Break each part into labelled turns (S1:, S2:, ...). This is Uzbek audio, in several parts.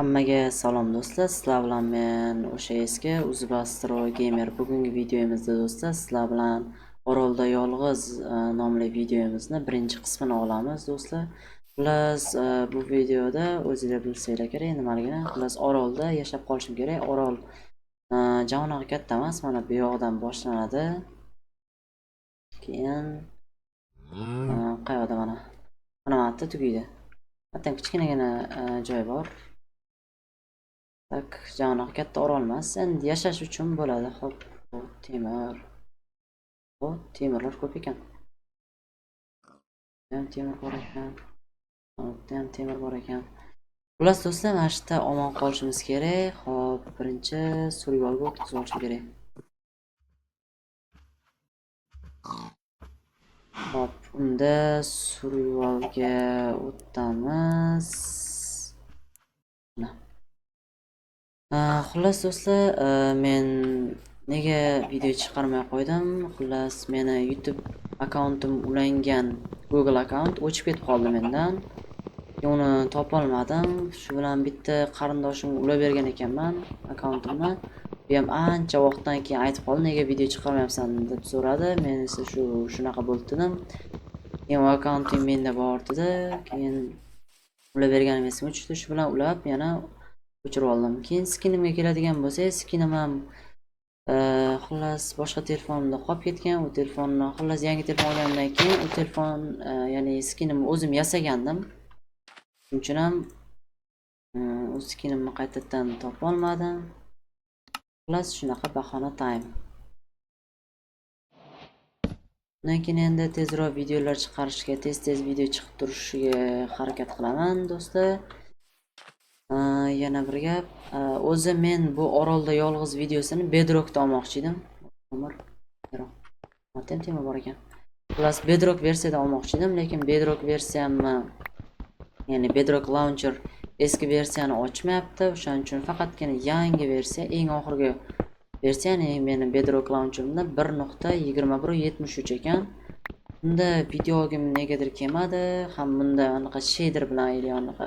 S1: Hammaga salom do'stlar. Sizlar bilan men o'sha eski Uzbastro Gamer. Bugungi videomizda do'stlar sizlar bilan Orolda yolg'iz nomli videomizni birinchi qismini olamiz do'stlar. Xullas bu videoda o'zingizlar bilsanglar kerak nimaligini. Xullas Orolda yashab qolishim kerak. Orol javonaga katta emas, mana bu yoqdan boshlanadi. Keyin qayerda mana yerda tugaydi. Hatto kichkinagina joy bor. Tak, janoq katta orol emas, endi yashash uchun bo'ladi. Xo'p, bu temir. Bu temirlar ko'p ekan. Ham temir bor ekan. Bunda ham temir bor ekan. Xullas do'stlar, mana shu yerda omon qolishimiz kerak. Xo'p, birinchi survivalga o'tkazib olishim kerak. Xo'p, unda survivalga o'tamiz. Xullas do'stlar, men nega video chiqarmay qo'ydim? Xullas, meni YouTube akkauntim ulangan Google akkaunt o'chib ketib qoldi mendan. Uni topa olmadim. Shu bilan bitta qarindoshim ulab bergan ekanman akkauntimni. Bu ham ancha vaqtdan keyin aytib qoldi, nega video chiqarmayapsan deb so'radi. Men esa shunaqa bo'ldi dedim. Keyin u akkauntim menda bor dedi. Keyin ulab berganim esimga tushdi. Shu bilan ulab yana o'chirib oldim. Keyin skinimga keladigan bo'lsak, skinim ham xullas boshqa telefonimda qolib ketgan. U telefonni xullas yangi telefon olgandan keyin u telefon, ya'ni skinimni o'zim yasagandim. Shuning uchun ham u skinimni qaytadan topa olmadim. Xullas shunaqa bahona time. Undan keyin endi tezroq videolar chiqarishga, tez video chiqib turishiga harakat qilaman do'stlar. Yana bir gap, o'zi men bu orolda yolg'iz videosini Bedrockda olmoqchi edim. Temir bor ekan. Xullas Bedrock versiyada olmoqchi edim, lekin Bedrock versiyamni, ya'ni Bedrock Launcher eski versiyani ochmayapti. O'shaning uchun faqatgina yangi versiya, eng oxirgi versiya, ya'ni meni Bedrock Launcherimda 1.21.73 ekan. Bunda videogim negadir kelmadi, ham bunda anaqa shader bilan, anaqa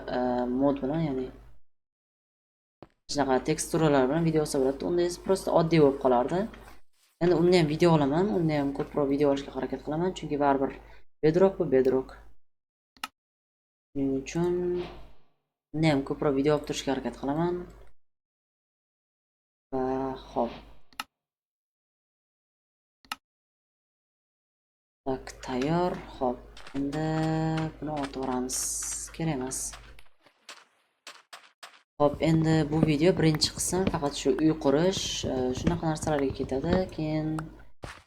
S1: mod bilan, ya'ni shunaqa teksturalar bilan video olsa bo'ladi. Unda esa prosta oddiy bo'lib qolardi. Endi unda ham video olaman, unda ham ko'proq video olishga harakat qilaman, chunki baribir Bedrock bu Bedrock. Shuning uchun unda ham ko'proq video olib turishga harakat qilaman. Va xo'p. Tak, tayyor. Xo'p, endi buni otib o'ramiz. Kerak emas. Xo'p, endi bu video birinchi qism faqat shu uy qurish, shunaqa narsalarga ketadi. Keyin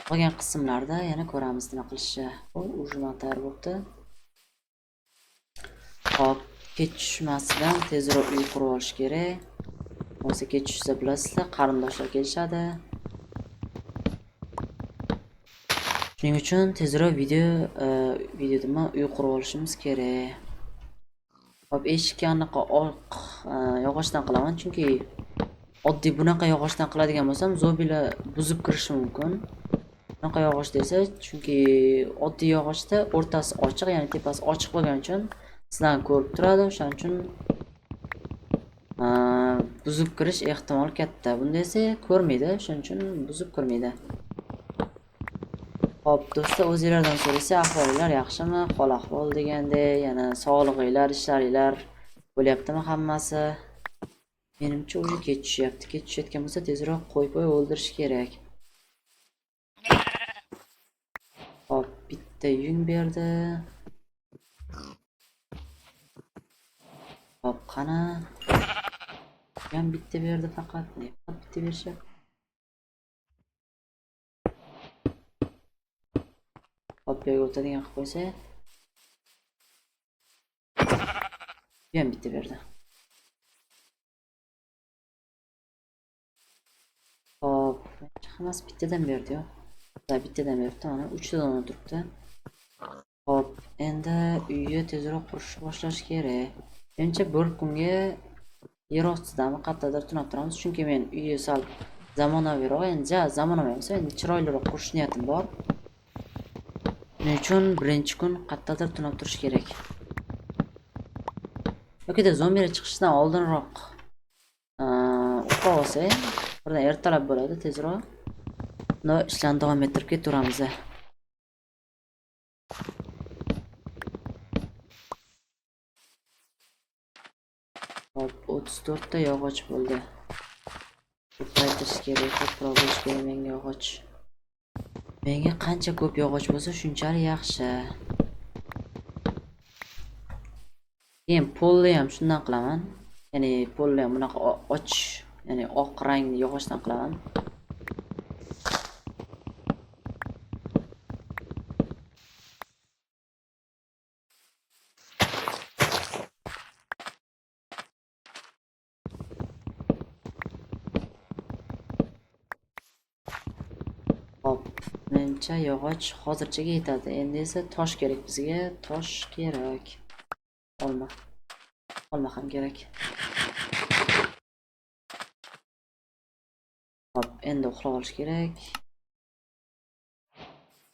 S1: qolgan qismlarda yana ko'ramiz nima qilishni. Bu ujman tayyor bo'ldi. Xo'p, kech tushmasidan tezroq uy qurib olish kerak. Bo'lsa kech tushsa bilasizlar, qarindoshlar kelishadi. Shuning uchun tezroq videoda uy qurib olishimiz kerak. Hop, eshikka anaqa oq yog'ochdan qilaman, chunki oddiy bunaqa yog'ochdan qiladigan bo'lsam, zombilar buzib kirishi mumkin. Bunaqa yog'och desa, chunki oddiy yog'ochda o'rtasi ochiq, ya'ni tepasi ochiq bo'lgani uchun sizlarni ko'rib turadi. O'shaning uchun buzib kirish ehtimoli katta. Bunda esa ko'rmaydi, shuning uchun buzib kirmaydi. Hop do'stlar, o'zingizlardan so'rasa, ahvolinglar yaxshimi? Hol ahvol deganda, yana sog'lig'inglar, ishlaringlar bo'lyaptimi hammasi? Menimcha o'zi kech tushyapti. Kech tushayotgan bo'lsa, tezroq qo'yib o'ldirish kerak. Hop, bitta yung berdi. Hop, qana. Ham bitta berdi faqat. Bitta berishyapti. Hop, yo'lga o'tadigan qilib qo'ysa. Ham bitta berdi. Hop, hammasi bittadan berdi-yu. Bittadan beribdi, mana 3 tadan turibdi. Hop, endi uyni tezroq qurishni boshlash kerak. Menimcha bir kunga yer ostidami qayerdadir tunab turamiz, chunki men uyni sal zamonaviyroq, endi zamonaviy emas, endi chiroyliroq qurish niyatim bor. Shuning uchun birinchi kun qayerdadir tunab turish kerak. Yoki-da zombilar chiqishidan oldinroq qolib olsa, birdan ertalab bo'ladi, tezroq. Buni ishlarni davom ettirib ketaveramiz. Hop, 34 ta yog'och bo'ldi. Ko'paytirish kerak, ko'proq bo'lish kerak menga yog'och. Menga qancha ko'p yog'och bo'lsa, shunchalik yaxshi. Keyin polni ham shundan qilaman. Ya'ni polni ham bunaqa och, ya'ni oq rangli yog'ochdan qilaman. Hop, menimcha yog'och hozirchaga yetadi. Endi esa tosh kerak bizga, tosh kerak. Olma ham kerak. Hop, endi uxlab olish kerak.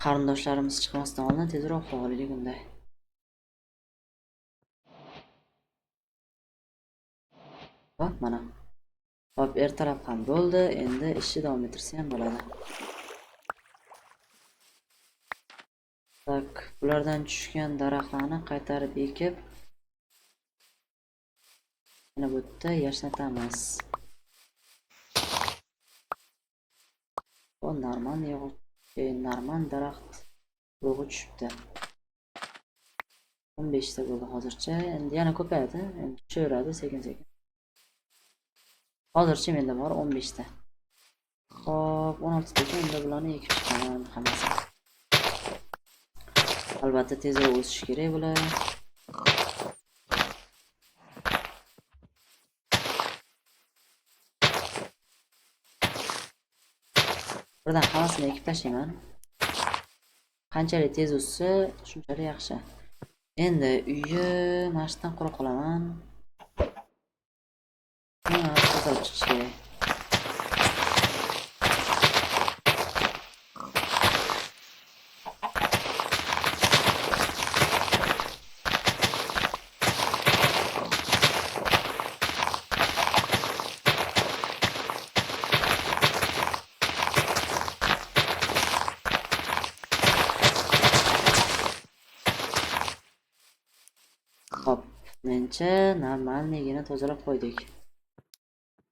S1: Qarindoshlarimiz chiqmasdan oldin tezroq uxlab olaylik unday. Hop, mana. Hop, ertalab ham bo'ldi. Endi ishni davom ettirsa ham bo'ladi. Tak, bulardan tushgan daraxtlarni qaytarib ekib, yana bu yerda yashnatamiz. Bu normal yog'och, normal daraxt urug'i tushibdi. 15 ta bo'ldi hozircha. Endi yana ko'payadi. Endi tushaveradi sekin-sekin. Hozircha menda bor 15 ta. Hop, 16 ta endi bularni ekib chiqaman hammasi. Albatta tezroq o'sish kerak bular. Birdan hammasini ekib tashlayman. Qanchalik tez o'ssa, shunchalik yaxshi. Endi uyni mashqdan qurib qolaman. Tozalab chiqish kerak. Hop, menimcha normalnigina tozalab qo'ydik.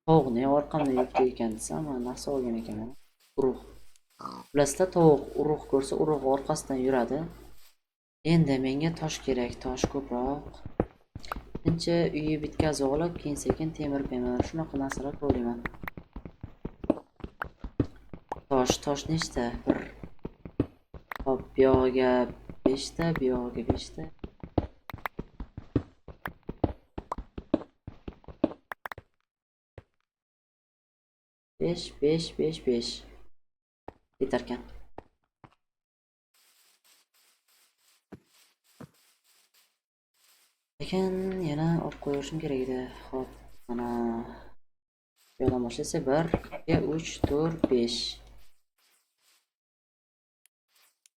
S1: Tovuqni orqamda yuribdi ekan desam, narsa olgan ekanman. Urug'. Bilasizlar, tovuq urug' ko'rsa, urug' orqasidan yuradi. Endi menga tosh kerak, tosh ko'proq. Birinchi uyni bitkazib olib, keyin sekin temir qo'yaman. Shunaqa narsalar qo'yman. Tosh nechta? 1. Hop, bu yog'iga 5 ta, bu yog'iga 5 ta. Besh yetarkan. Lekin yana olib qo'yishim kerak edi. Hop, mana bu yoqdan boshlasa 1, 2, 3, 4, 5.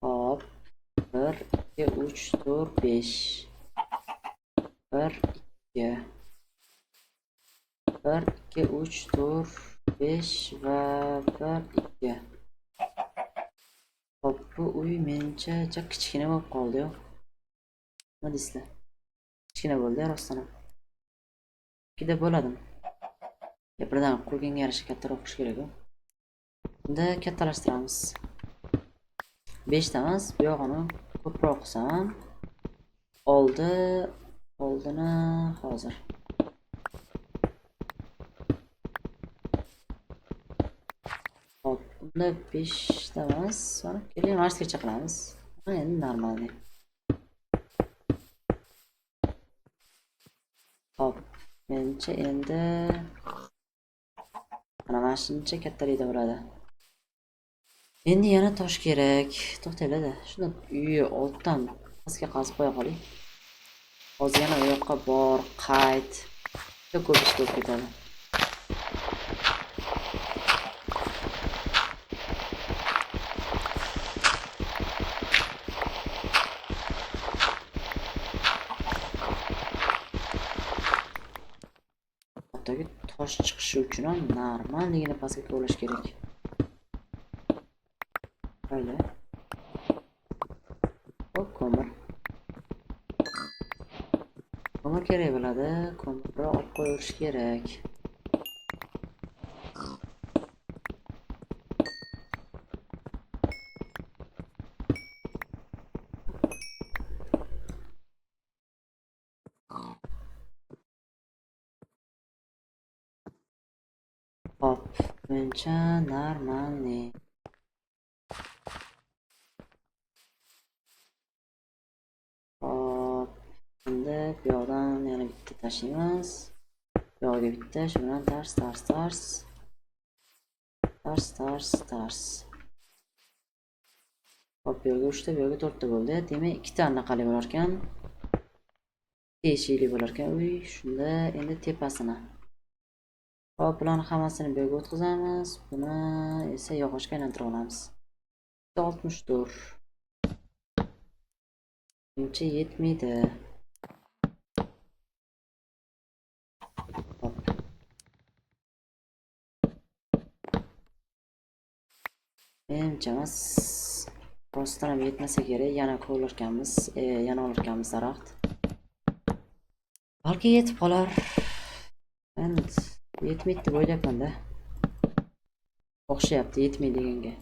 S1: Hop, 1, 2, 3, 4, 5. 1, 2. 1, 2, 3, 4, 5 va 1, 2. Hop, bu uy menimcha kichkina bo'lib qoldi-yu. Nima deysizlar? Kichkina bo'ldi rostdan ham. Ikkida bo'ladim. Birdan qurganga yarasha kattaroq qilish kerak-ku. Unda kattalashtiramiz. 5 ta emas, bu yog'ini ko'proq qilsam, oldini hozir. Hop, unda 5 ta emas, mana keling marsgacha qilamiz. Mana endi normal. Hop, menimcha endi mana shuncha kattalikda bo'ladi. Endi yana tosh kerak. To'xtaylar-da. Shuni uyni ortdan pastga qazib qo'ya qoling. Hozir yana u yoqqa bor, qayt. Juda ko'p ish bo'lib ketadi. tosh chiqishi uchun ham normalligini pastga kovlash kerak. Mayli. Hop, ko'mir. Ko'mir kerak bo'ladi. Ko'mirni olib qo'yish kerak. Hop, mencha normalniy. Hop, endi bu yoqdan yana bitta tashlaymiz. Bu yoqqa bitta, shu bilan tars. Hop, bu yoqqa 3 ta, bu yoqqa 4 ta bo'ldi. Demak, 2 ta anaqali bo'lar ekan. Teshikli bo'lar ekan. Uy, shunda endi tepasini. Hop, bularni hammasini bu yerga o'tkazamiz. Buni esa yog'ochga aylantirib olamiz. 64. Menimcha yetmaydi. Hop. Menimcha emas. Rostdan ham yetmasa kerak. Yana ko'rlarkanmiz, yana olarkanmiz daraxt. Balki yetib qolar. Men yetmaydi deb o'ylayapman-da. O'xshayapti yetmaydi deganga.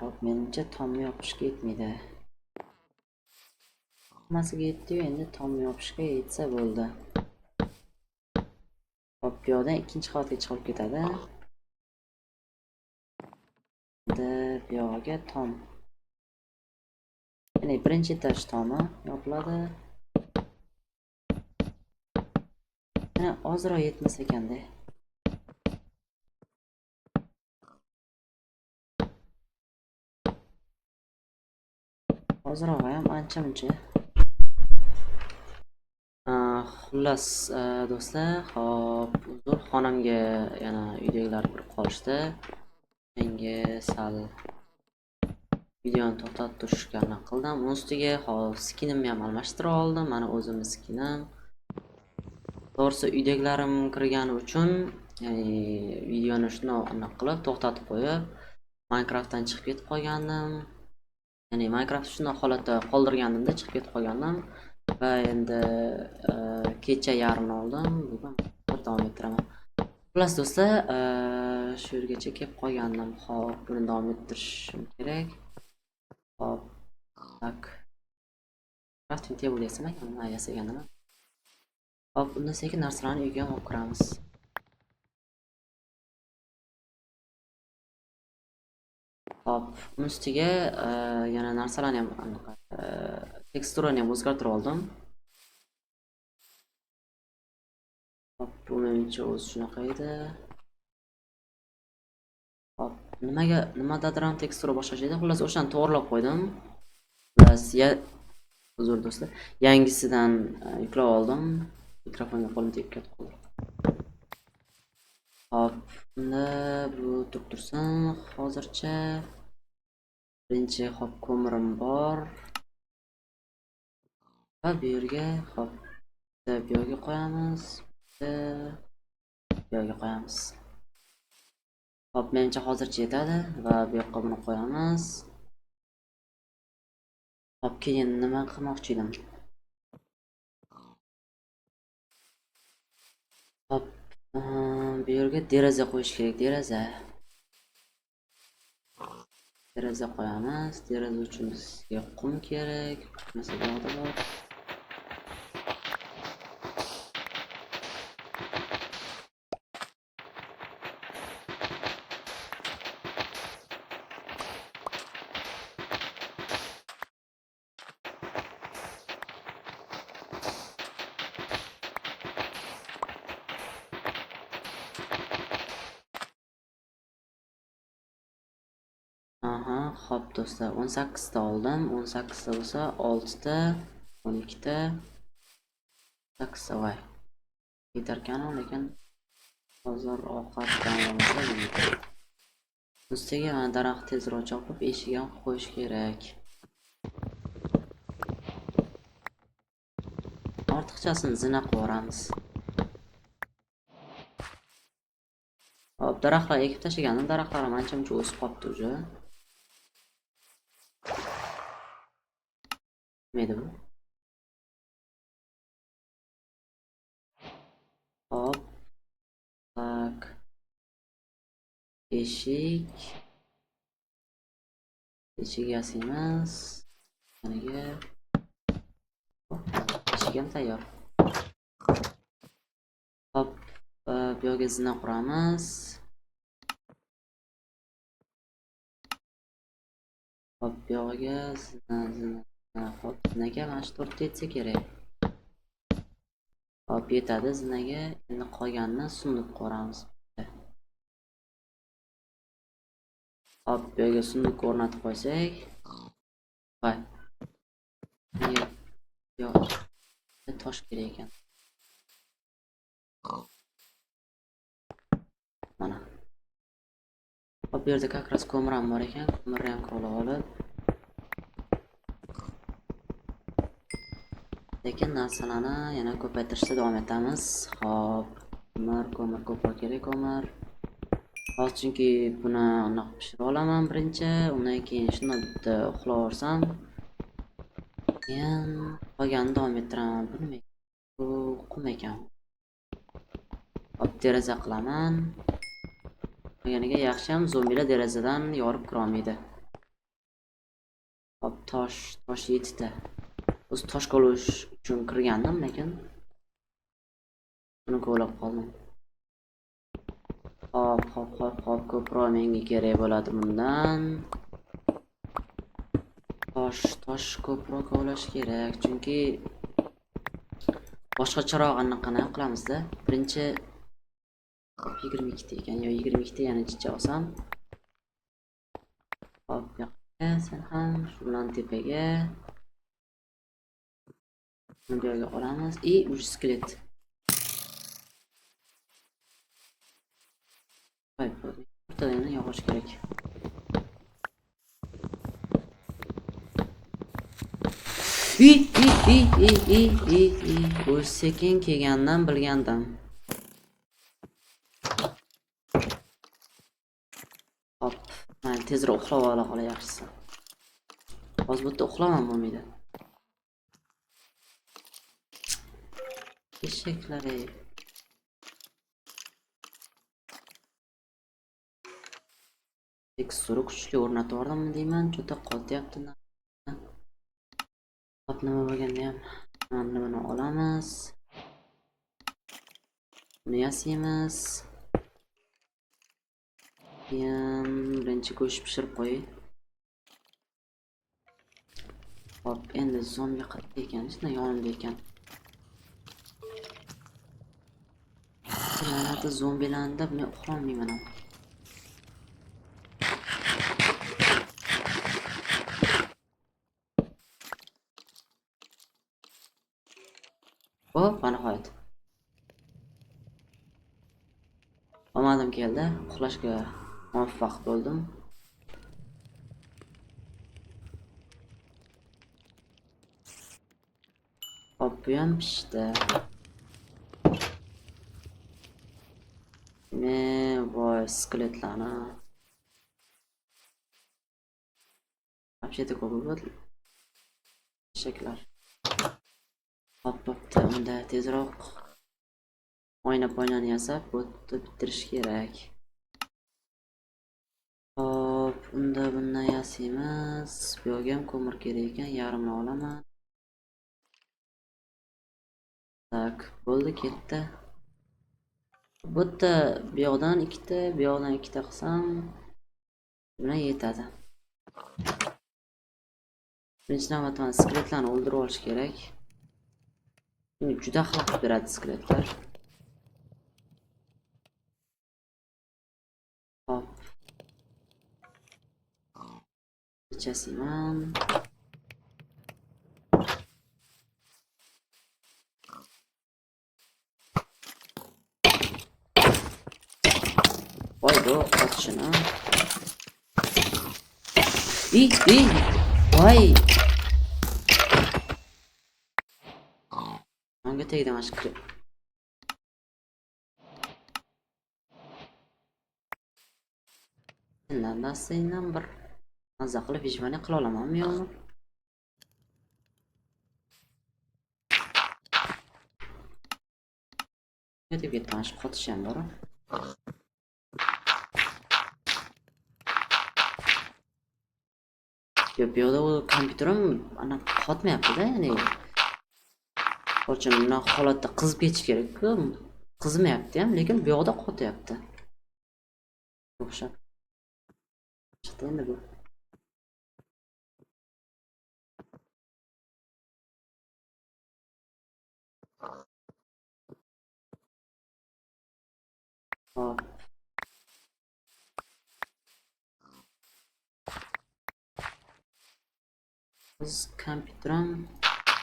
S1: Hop, menimcha tomni yopishga yetmaydi. Hammasiga yetdi-yu, endi tomni yopishga yetsa bo'ldi. Hop, bu yoqdan ikkinchi qavatga chiqib ketadi. Endi bu yoqqa tom. Ya'ni birinchi etaj tomi yopiladi. Mana ozroq yetmas ekanda. Ozroq ham ancha-muncha. Xullas, do'stlar, hop, uzr, xonamga yana uydagilar kirib qolishdi. Menga sal videoni to'xtatib turishga urinib qildim. Uning ustiga hop skinimni ham almashtirib oldim. Mana o'zimning skinim. To'g'risi uydagilarim kirgani uchun, ya'ni videoni shunday qilib to'xtatib qo'yib, Minecraftdan chiqib ketib qolgandim. Ya'ni Minecraft shunday holatda qoldirganimda chiqib ketib qolgandim va endi kecha yarimni oldim. Bugun davom ettiraman. Xullas do'stlar, shu yergacha kelib qolgandim. Hop, buni davom ettirishim kerak. Hop, tak. Crafting table yasaganman. Hop, undan sekin narsalarni uyga olib kiramiz. Hop, uning ustiga yana narsalarni ham teksturani ham o'zgartirib oldim. Hop, bu menimcha o'zi shunaqa edi. Hop, nimadadir ham tekstura boshqacha edi. Xullas, o'shani to'g'rilab qo'ydim. Xullas, uzr do'stlar, yangisidan yuklab oldim. Mikrofonga qo'lim tegib ketib qoldi. Hop, unda bu tursin hozircha. Birinchi hop ko'mirim bor. Va bu yerga hop bu yerga qo'yamiz. Bu yerga qo'yamiz. Hop, menimcha hozircha yetadi va bu yoqqa buni qo'yamiz. Hop, keyin nima qilmoqchi edim? Hop, bu yerga deraza qo'yish kerak, deraza qo'yamiz. Deraza uchun bizga qum kerak. Masalan, bor. Xo'p do'stlar, 18 ta oldim. 18 ta bo'lsa 6 ta, 12 ta, 8 ta voy. Yetarkan, lekin hozir ovqat tayyorlamasa bo'lmaydi. Ustiga mana daraxt tezroq chopib eshik ham qo'yish kerak. Ortiqchasini zina qilib yuboramiz. Hop, daraxtlar ekib tashlagandim. Daraxtlarim ancha-muncha o'sib qolibdi уже. Nima bu? Hop. Tak. Eshik. Eshik yasamaymiz. Maniga. Eshik ham tayyor. Hop, bu yerga zina quramiz. Hop, bu yerga zina. Hop, zinaga mana shu 4 ta yetsa kerak. Hop, yetadi zinaga. Endi qolganini sunduq quramiz. Hop, bu yerga sunduq o'rnatib qo'ysak. Voy. Yo'q. Tosh kerak ekan. Mana. Hop, bu yerda как раз ko'mir ham bor ekan. Ko'mirni ham ko'lab olib. Lekin narsalarni yana ko'paytirishda davom etamiz. Hop, ko'mir ko'proq kerak ko'mir. Hozir chunki buni aniq pishira olaman birinchi, undan keyin shuni bitta uxlab olsam, keyin qolganini davom ettiraman. Bu nima? Bu qum ekan. Hop, deraza qilaman. Qolganiga yaxshi ham zombilar derazadan yorib kira olmaydi. Hop, tosh 7 ta. O'z tosh qolish uchun kirgandim, lekin buni ko'lab qoldim. Hop, ko'proq menga kerak bo'ladi bundan. Tosh ko'proq kovlash kerak, chunki boshqa chirog'ini qana qilamiz-da. Birinchi 22 ta ekan, yo 22 ta yana chicha olsam. Hop, yoqqa sen ham shundan tepaga. Buni yerga olamiz. Uch skelet. Voy, o'rtadan yog'och kerak. O'z sekin kelgandan bilgandim. Hop, men tezroq uxlab ola qolay yaxshisi. Hozir bu yerda uxlamam bo'lmaydi. Eshaklar ey. Tekstura kuchli o'rnatib yordimmi deyman, juda qotyapti. Hop, nima bo'lganda ham mana buni olamiz. Buni yasaymiz. Keyin birinchi go'sht pishirib qo'y. Hop, endi zombi qayerda ekan? Shunday yonimda ekan. La'nati zombilarni deb men uxlolmayman. Hop, mana nihoyat. Omadim keldi. Uxlashga muvaffaq bo'ldim. Hop, bu ham pishdi. Voy, skeletlarni. Вообще-то ko'p bo'ldi. Shaklar. Hop, unda tezroq oyna-poynani yasab, bo'tni bitirish kerak. Hop, unda bundan yasaymiz. Bu yerga ham ko'mir kerak ekan, yarmini olaman. Tak, bo'ldi, ketdi. Bu yerda bu yoqdan 2 ta, bu yoqdan 2 ta qilsam, buna yetadi. Birinchi navbatda skeletlarni o'ldirib olish kerak. Juda xalaqit beradi skeletlar. Hop. yasayman. Voy bu otishini. Voy. Menga tegdi mana shu kirib. Sendan bir mazza qilib hech qila olamanmi yo'qmi? Yetib ketdi mana shu qotish ham bor. Bu yoqda u kompyuterim ana qotmayapti-da, ya'ni. Qo'shim bunaqa holatda qizib ketish kerak-ku. Qizmayapti ham, lekin bu yoqda qotyapti. O'xshab. Chiqdi endi bu. Hop. Biz kompyuterim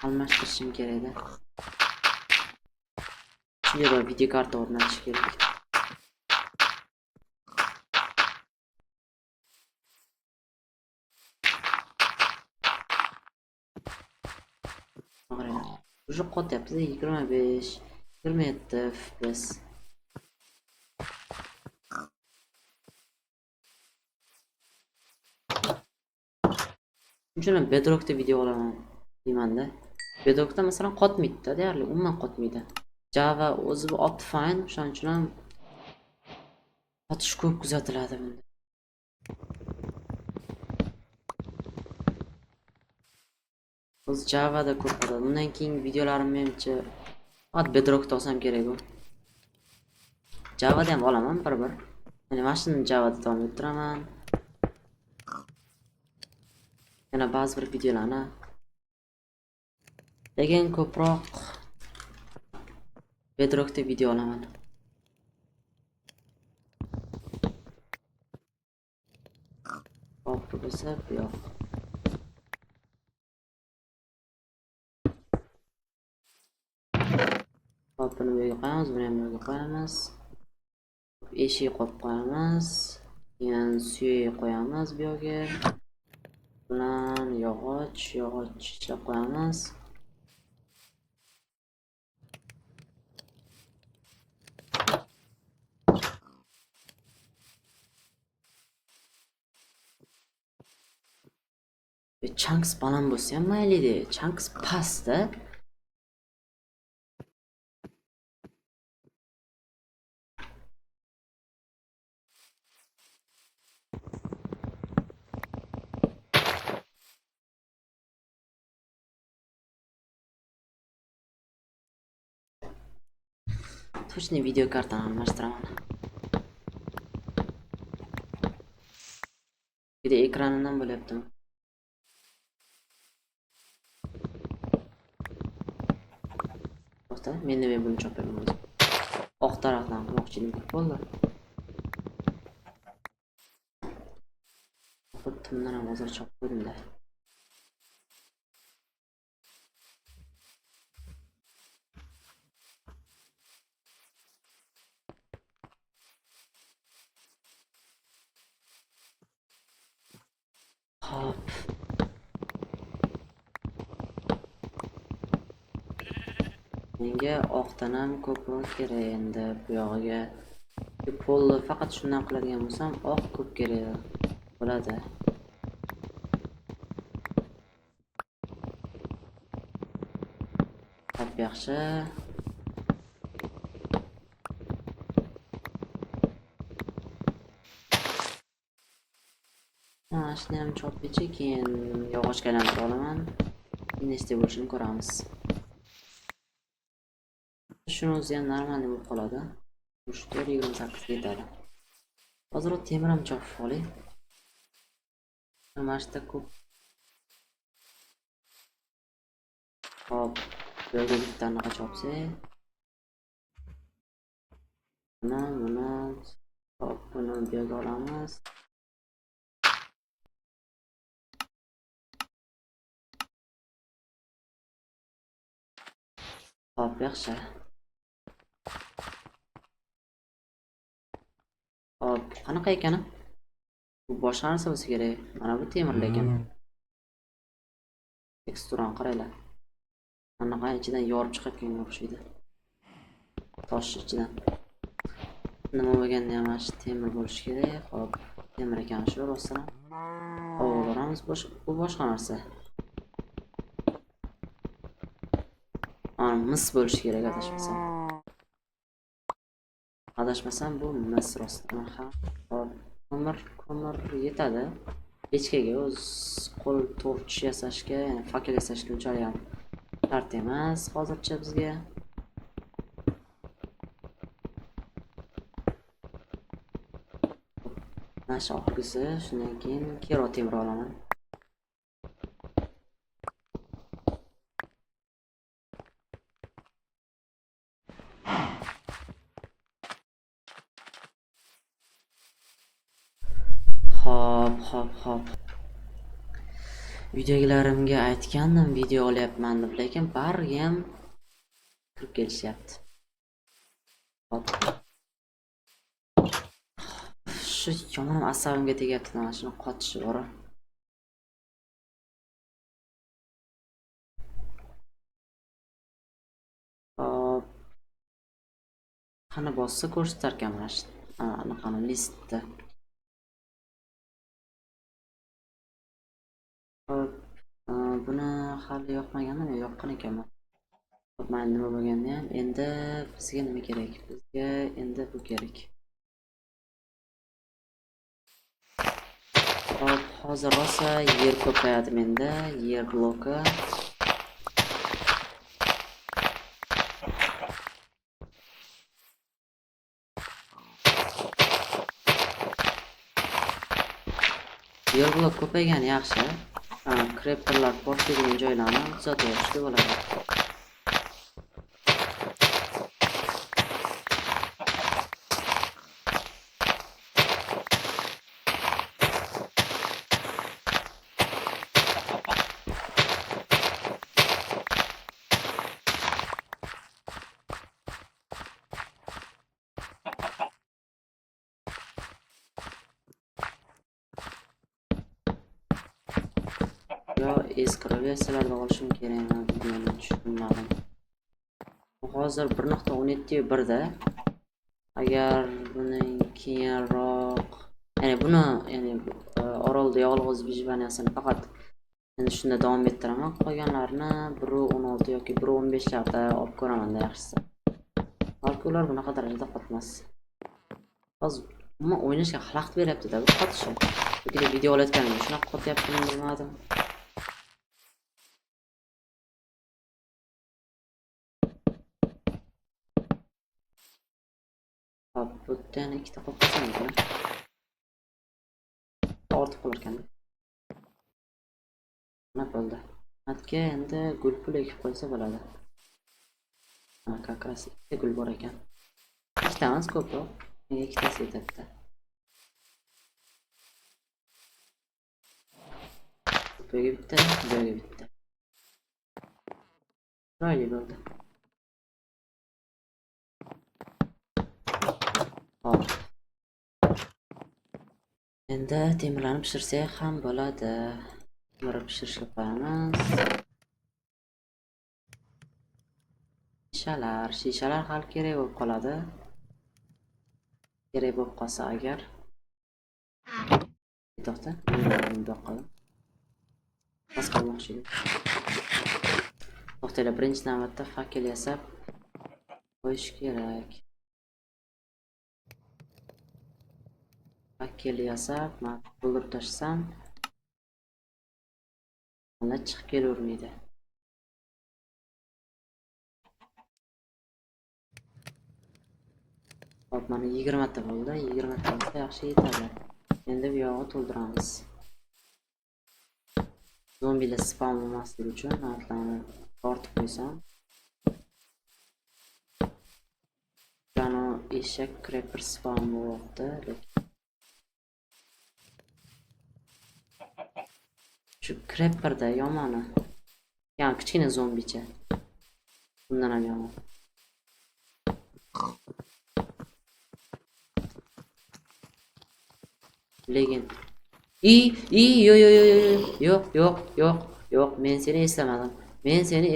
S1: almashtirishim kerak edi. Shunga bir video karta o'rnatish kerak. Уже qotyapti 25, 27 FPS. Shunchalik Bedrockda video olaman deymanda. Bedrockda masalan qotmaydi-da, deyarli umuman qotmaydi. Java o'zi bu Optifine, o'shaning uchun ham qotish ko'p kuzatiladi bunda. Biz Java'da ko'p qotadi. Bundan keyingi videolarim menimcha faqat Bedrockda olsam kerak bu. Java'da ham olaman bir. Ya'ni mashina Java'da davom ettiraman. Yana ba'zi bir videolarni lekin ko'proq Bedrockda video olaman. Hop, bo'lsa bu yoq. Hop, buni bu yerga qo'yamiz, buni ham bu yerga qo'yamiz. Eshik qo'yib qo'yamiz. Keyin suyak qo'yamiz bu yerga. Bilan yog'och ishlab qo'yamiz. Chunks baland bo'lsa ham mayli edi. Chunks pastda. Точно video kartani almashtiraman. Video ekranidan bo'lyaptimi? To'xta, men nima buni chopaman o'zim. Oq tarafdan qilmoqchilik bo'ldi. Xuddi ham hozir chopib qo'ydim-da. Hop. Menga oqdan ham ko'proq kerak endi bu yog'iga. Polni faqat shundan qiladigan bo'lsam, oq ko'p kerak bo'ladi. Hop, yaxshi. Shuni ham choppichi, keyin yog'ochga aylantirib olaman. Nechta bo'lishini ko'ramiz. Shuni o'zi ham normalniy bo'lib qoladi. 34-28 yetadi. Hozir temir ham chopib olay. Mana shu ko'p. Hop, bu yerga bittani chopsak. Buni hop, buni bu yerga olamiz. Hop, yaxshi. Hop, qanaqa ekani? Bu boshqa narsa bo'lsa kerak. Mana bu temir lekin. Teksturani qaranglar. Anaqa ichidan yorib chiqayotganga o'xshaydi. Tosh ichidan. Nima bo'lganda ham mana shu temir bo'lishi kerak. Hop, temir ekan shu rostdan. Olamiz, bu boshqa narsa. Mis bo'lishi kerak adashmasam. Adashmasam bu mis rostdan ham. Hop, ko'mir yetadi. Pechkaga o'z qo'l torch yasashga, ya'ni fakel yasashga unchalik ham shart emas hozircha bizga. Mana shu oxirgisi, shundan keyin kero temir olaman. Hop. Uydagilarimga aytgandim video olyapman deb, lekin bariga ham kirib kelishyapti. Hop. Shu yomon asabimga tegyapti mana shuni qotishi bor. Hop. Qani bossa ko'rsatar ekan mana shu anaqani listda. Hop. Buni hali yoqmagandim, yoqqan ekanman. Hop, mana nima bo'lganda ham endi bizga nima kerak? Bizga endi bu kerak. Hop, hozir rosa yer ko'payadi menda, yer bloki. Yer blok ko'paygani yaxshi. Creeperlar boshlaydigan joylarni kuzatib olishga bo'ladi. Yo, eski versiyalarda olishim kerakmi buni tushunmadim. Hozir 1.17.1 da. Agar buning keyinroq, ya'ni orolda yolg'iz Vijvaniyasini faqat endi shunda davom ettiraman, qolganlarini 1.16 yoki 1.15 larda olib ko'raman-da yaxshisi. Balki ular bunaqa darajada qotmas. Hozir umuman o'ynashga xalaqit beryapti-da bu qotishi. Yoki video olayotganimda shunaqa qotyaptimi bilmadim. Hop, bu yerdan ikkita qolib qolsa ekan. Ortiq bo'lar ekan. Nima bo'ldi? Matga endi gul pul ekib qo'ysa bo'ladi. Как раз ikkita gul bor ekan. Ikkita emas, ko'proq. Menga ikkitasi yetadi. Bu yerga bitta, bu yerga bitta. Chiroyli bo'ldi. Hop. Endi temirlarni pishirsak ham bo'ladi. Temirni pishirishga qo'yamiz. Shishalar hal kerak bo'lib qoladi. Kerak bo'lib qolsa agar. To'xta, bundoq qilib. Bas qilmoqchi edim. To'xtanglar, birinchi navbatda fakel yasab qo'yish kerak. Fakel yasab, men to'ldirib tashlasam, mana chiqib kelavermaydi. Hop, mana 20 ta bo'ldi. 20 ta bo'lsa yaxshi yetadi. Endi bu yog'i to'ldiramiz. Zombilar spawn bo'lmasligi uchun narxlarni tortib qo'ysam. Jano eshak creeper spawn bo'lyapti, lekin shu creeperda yomoni. Yani kichkina zombicha. Bundan ham yomon. Lekin yo'q, men seni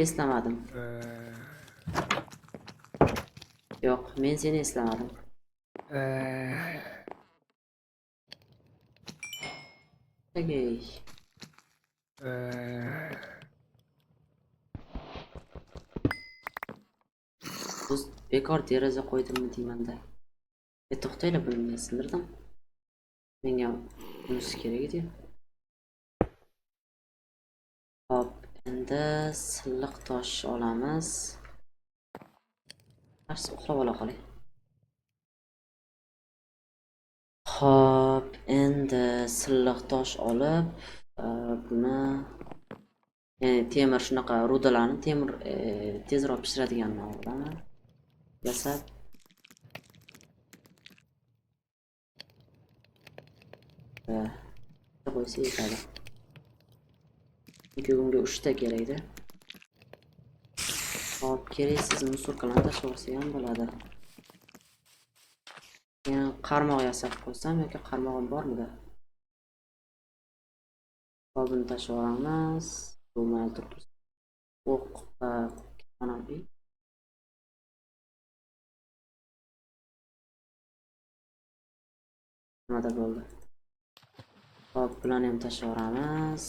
S1: eslamadim. Yo'q, men seni eslamadim. Agay. Biz bekor deraza qo'ydimmi deymanda. To'xtaylar, buni sindirdim. Menga bunisi kerak edi. Hop, endi silliq tosh olamiz. Yaxshi, uxlab ola qolay. Hop, endi silliq tosh olib, buni ya'ni temir shunaqa rudalarni temir tezroq pishiradiganini olaman. Yasab qo'ysa yetadi. Chunki bunga 3 ta kerakda. Hop, keraksiz musorkalarni tashlab olsa ham bo'ladi. Men qarmoq yasab qo'ysam yoki qarmog'im bormidi? Buni tashlab olamiz. Bo'lmay turibdi. O'q mana bu. Nimada bo'ldi? Hop, bularni ham tashlab olamiz.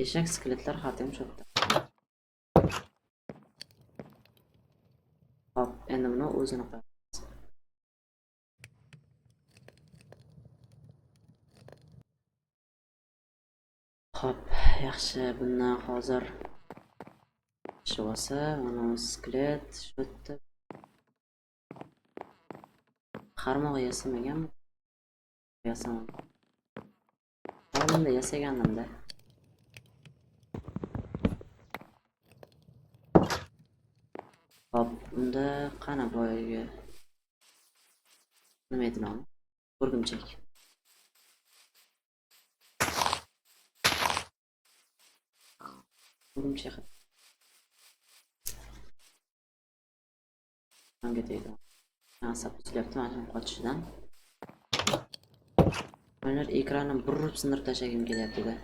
S1: Eshak skeletlar xatim shotda. Hop, endi buni o'zini qo'yamiz. Hop, yaxshi, bundan hozir shu bo'lsa, mana skelet shotda. Qarmoq yasamaganmi? Yasamam. Oldinda yasaganimda. Hop, unda qana boyagi nima edi nomi? O'rgimchak. O'rgimchak. Menga deydi. Asab tuzyapti mana shuni qochishidan. O'yinlar ekranni burib sindirib tashlagim kelyapti-da.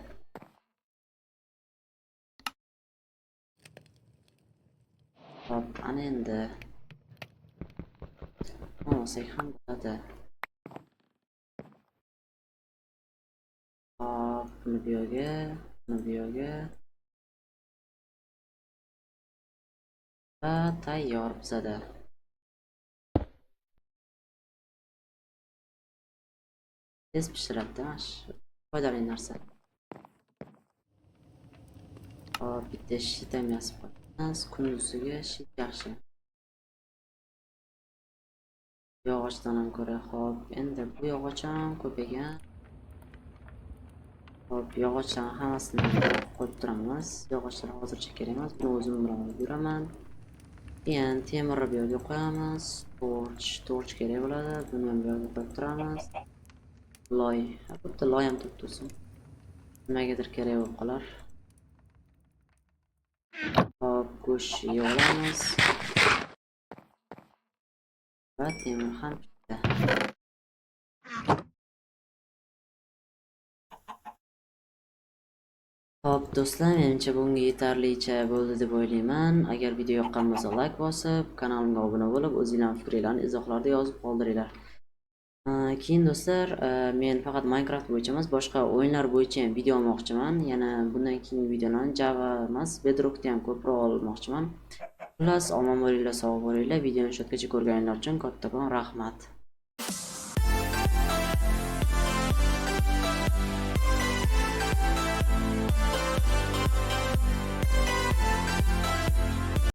S1: Hop, ana endi. Olsak ham bo'ladi. Hop, buni bu yerga, buni bu yerga. Va tayyor bizada. Tez pishiradi, foydali narsa. Hop, bitta shit ham yasab qo'yamiz. Kunduziga shit yaxshi. Yog'ochdan ham ko'ra. Hop, endi bu yog'och ham ko'paygan. Hop, yog'ochlarni hammasini qo'yib turamiz. Yog'ochlar hozircha kerak emas. Buni o'zim bilan olib yuraman. Keyin temirni bu yerga qo'yamiz. Torch kerak bo'ladi. Buni ham bu yerga qo'yib turamiz. Loy. Bitta loy ham tursin. Nimagadir kerak bo'lib qolar. Hop, go'sht yog'laymiz. Va temir ham bitta. Hop do'stlar, menimcha bunga yetarlicha bo'ldi deb o'ylayman. Agar video yoqqan bo'lsa like bosib, kanalimga obuna bo'lib, o'zingizlarning fikringizni izohlarda yozib qoldiringlar. Keyin do'stlar, men faqat Minecraft bo'yicha emas, boshqa o'yinlar bo'yicha ham video olmoqchiman. Yana bundan keyingi videolarni Java emas, Bedrockda ham ko'proq olmoqchiman. Xullas, omon bo'linglar, sog' bo'linglar. Videoni shu yergacha ko'rganinglar uchun kattakon rahmat.